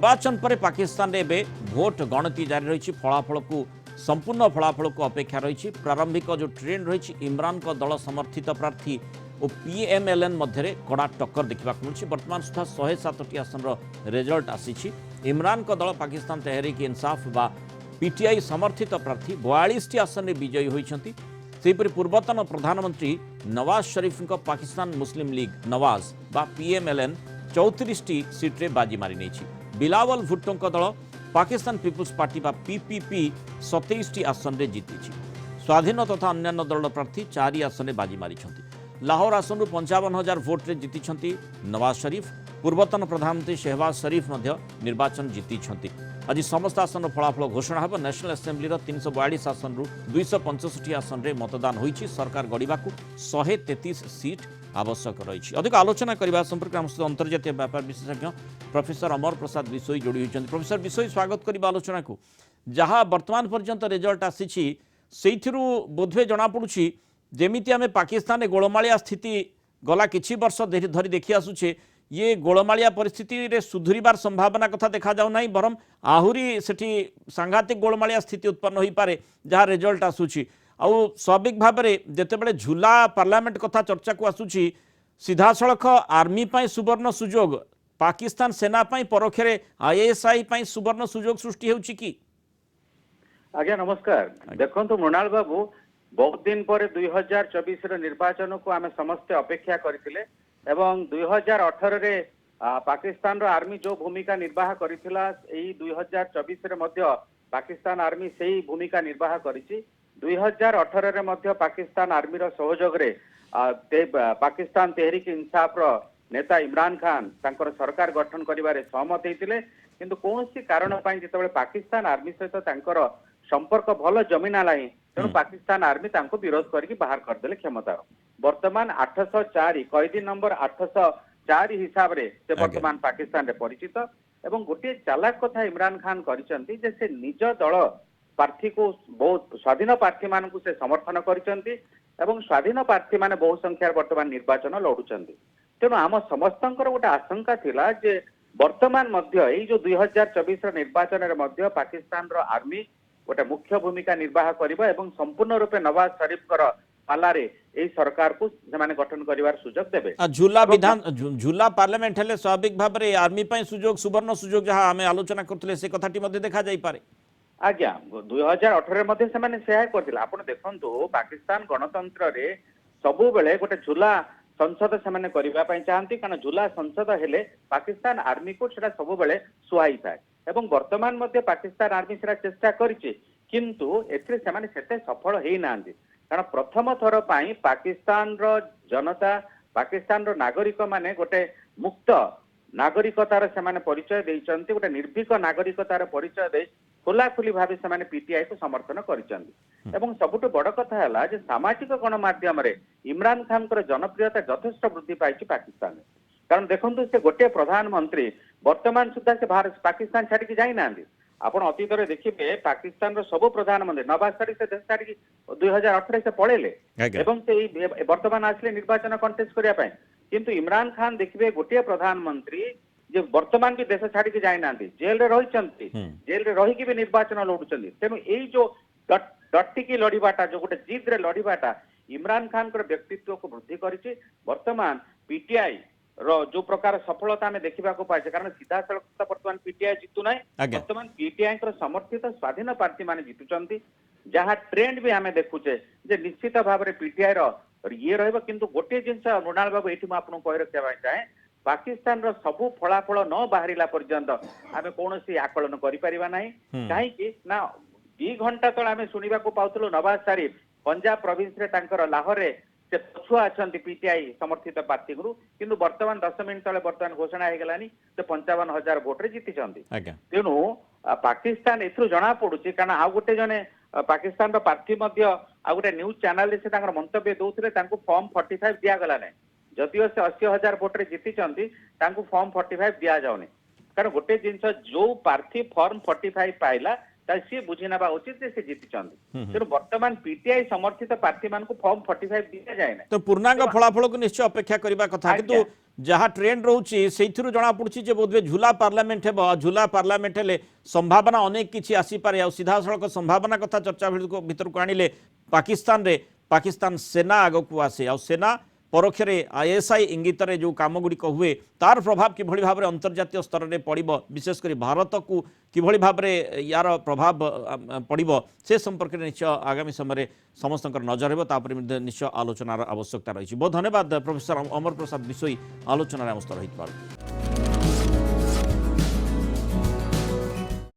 निर्वाचन पर पाकिस्तान रे एबे भोट गणति जारी रही फलाफल को संपूर्ण फलाफल को अपेक्षा रही प्रारंभिक जो ट्रेंड रही इमरान को दल समर्थित प्रार्थी और पीएमएलएन मध्य कड़ा टक्कर देखा मिली बर्तमान सुधा 107 आसन रिजल्ट आसी इमरान को दल पाकिस्तान तहरीक इंसाफ बा पीटीआई समर्थित प्रार्थी 42 आसन में विजयी होती सेपरि पूर्वतन प्रधानमंत्री नवाज शरीफ पाकिस्तान मुस्लिम लीग नवाज बा पीएमएलएन 34 सीट्रे बाजी मारी नहीं बिलावल भुट्टों दल पाकिस्तान पीपुल्स पार्टी बा पीपीपी 27 आसन में जीति स्वाधीन तथा अन्य दल प्रार्थी 4 आसन में बाजी मारी लाहौर आसन 55,000 भोट्रे जीति नवाज शरीफ पूर्वतन प्रधानमंत्री शहबाज शरीफ निर्वाचन जीति आज समस्त आसन फलाफल घोषणा हो नेशनल असेंबली 342 आसन रु 265 आसन में मतदान होती सरकार गढ़ा 133 सीट आवश्यक रही अधिक आलोचना करने संपर्क में अंतर्जातीय व्यापार विशेषज्ञ प्रोफेसर अमर प्रसाद विशोई जोड़ी होती प्रोफेसर विशोई स्वागत करने आलोचना को जहाँ वर्तमान पर्यंत रिजल्ट आसी बोधे जनापड़ी जमीती आम पाकिस्तान में गोलमालिया स्थिति गला किछि वर्ष धरी देखी आसुचे ये गोलमालिया परिस्थिति रे सुधुरिबार संभावना कथा देखा जाऊ नहीं बरम आहुरी सेठी सांघातिक गोलमालिया स्थिति उत्पन्न हो पारे जहाँ रिजल्ट आसुची आउ स्वाभाविक भाव में जितेबाला झूला पार्लियामेंट कथा चर्चा को आसुची सीधा सड़क आर्मी पाई सुवर्ण सुजोग पाकिस्तान सेना पाई परोक्षरे आईएसआई पाई सुवर्ण सुजोग सृष्टि होउची की आज्ञा नमस्कार देखो मृणाल बाबू बहुत दिन पर 2024 निर्वाचन को आम समस्ते अपेक्षा करथिले एवं 2018 रे पाकिस्तान रो आर्मी जो भूमिका निर्वाह करिथिला एई 2024 रे मध्य पाकिस्तान आर्मी सेही भूमिका निर्वाह करिछि 2018 रे मध्य पाकिस्तान आर्मी रो सहयोग रे पाकिस्तान तहरीक इंसाफ रो नेता इमरान खान तांकर सरकार गठन करिवारे सहमत हेतिले किंतु कोनोसी कारण पई जेतेबेले पाकिस्तान आर्मी सहित तांकर संपर्क भल जमीना लाई तेणु पाकिस्तान आर्मी तांको विरोध करके बाहर करदेले क्षमतार वर्तमान 804 कैदी नंबर 804 हिसाब रे से वर्तमान पाकिस्तान रे परिचित एवं गोटे चालाक कथा इमरान खान करिसंती जे से निज दल प्रार्थी को बहुत स्वाधीन प्रार्थी मान को से समर्थन करिसंती एवं स्वाधीन प्रार्थी माने बहु संख्या वर्तमान निर्वाचन लड़ुचंती तेणु आम समस्तंकर गोटे आशंका थिला जे वर्तमान मध्य एई जो 2024 निर्वाचन रे मध्य पाकिस्तान रो आर्मी गोटे मुख्य भूमिका निर्वाह करिबा एवं संपूर्ण रूपे नवाज शरीफ पालारे एई सरकार को सेमाने गठन करिवार सुजोग देबे झूला विधान झूला पार्लियामेंट हेले स्वाभाविक भाव में आर्मी पाई सुजोग सुवर्ण सुजोग जहाँ आम आलोचना करथिले से कथाटी मध्ये देखा जाई पारे आज्ञा 2018 मध्ये सेमाने सेहा करथिला आपण देखंतु पाकिस्तान गणतंत्र रे सबु बेले गोटे झूला संसद सेमाने करिबा पई चाहंती कारण झूला संसद हेले पाकिस्तान आर्मी को सेटा सबु बेले सुहाई थाए एवं वर्तमान मध्य पाकिस्तान आर्मी सेटा चेष्टा करिछि किंतु एथरे सेमाने सेते सफल हेई नांदी कारण प्रथम थर पाई पाकिस्तान रो जनता पाकिस्तान रो नागरिक माने गोटे मुक्त नागरिकतार सेमाने परिचय देइचंती गोटे निर्भीक नागरिकतार परिचय दे खोलाखोली भावे सेमाने पीटीआई को समर्थन करिचंती एवं सबुठ बड़ कथा हला जे सामाजिक गणमाध्यम रे इमरान खान कर जनप्रियता यथेष्ट वृद्धि पाइछि पाकिस्तान कारण देखंतु से गोटे प्रधानमंत्री वर्तमान सुद्धा से भारत पाकिस्तान छाड़ी की जाई नांदी आपण अतीत रे देखिबे पाकिस्तान रो सब प्रधानमंत्री नवाज शरीफ से देश छाड़ी 2018 से पळेले एवं से वर्तमान आसले निर्वाचन कंटेस्ट करिया पय किंतु इमरान खान देखिबे गोटे प्रधानमंत्री जे वर्तमान भी देश छाड़ी की जाई नांदी जेल रे रहिचंती जेल रे रही की भी निर्वाचन लड़ुचंती तेनु एई जो डट्टी की लड़ीबाटा जो गोटे जिद रे लड़ीबाटा इमरान खान कर व्यक्तित्व को वृद्धि करिछि वर्तमान पीटीआई रो जो प्रकार सफलता में देखा पाए कारण सीधा सड़क वर्तमान पीटीआई जीतु ना वर्तमान पीटीआई समर्थित स्वाधीन प्रार्थी माने जीतुचंती जहाँ ट्रेंड भी आम देखुचे जे निश्चित भाव में पीटीआई रो ये रहिबो किंतु गोटे जिनस मृणाल बाबू एठी मैं आपन कहि रखिया चाहे पाकिस्तान रो सबु फलाफल न बाहरिला पर्यंत आमे कोनोसी आकलन करि परिबा नाही काहे कि ना 2 घंटा तळ आमे सुनिबा को पाउतलो नवाज शरीफ पंजाब प्रोविंस रे तांकर लाहौर रे से पछुआ अच्छा पीटीआई समर्थित प्रार्थी किंतु वर्तमान 10 मिनिट तले वर्तमान घोषणा हो गलानी से 55,000 भोट्रे जीति तेणु पाकिस्तान एथु जना पड़ुछि कारण आ गोटे जने पाकिस्तान प्रार्थी आ गोटे न्यूज चैनल से मंतव्य दौले फॉर्म 45 दिया गला ना जदिव से 80,000 भोट्रे जीति फॉर्म 45 दिया जाउनी कारण गोटे जिनस जो प्रार्थी फॉर्म 45 पाइला सी बुझी ना उचित से जीति तेणु वर्तमान पीटीआई समर्थित प्रार्थी मान को फॉर्म 45 दिया जाए ना तो पूर्णांग फलाफल को निश्चय अपेक्षा करबा कथा किंतु जहाँ ट्रेंड रोचे से जना पड़ी बोधे झूला पार्लियामेंट हे झूला पार्लियामेंट हेले संभावना अनेक किसी आसीपे सीधा सड़क संभावना कथा चर्चा भीतर को आणिले पाकिस्तान सेना आग को आसे आ सेना परोक्ष आईएसआई इंगित जो कम गुड़िक हुए तार प्रभाव किभली भाव में अंतर्जातीय स्तर में पड़ो विशेषकर भारत को किभली भाव में यार प्रभाव पड़ो से संपर्क में निश्चय आगामी समय समस्त नजर हो निश्चय आलोचनार आवश्यकता रही बहुत धन्यवाद प्रोफेसर अमर प्रसाद बिशोई आलोचनार आम सहित।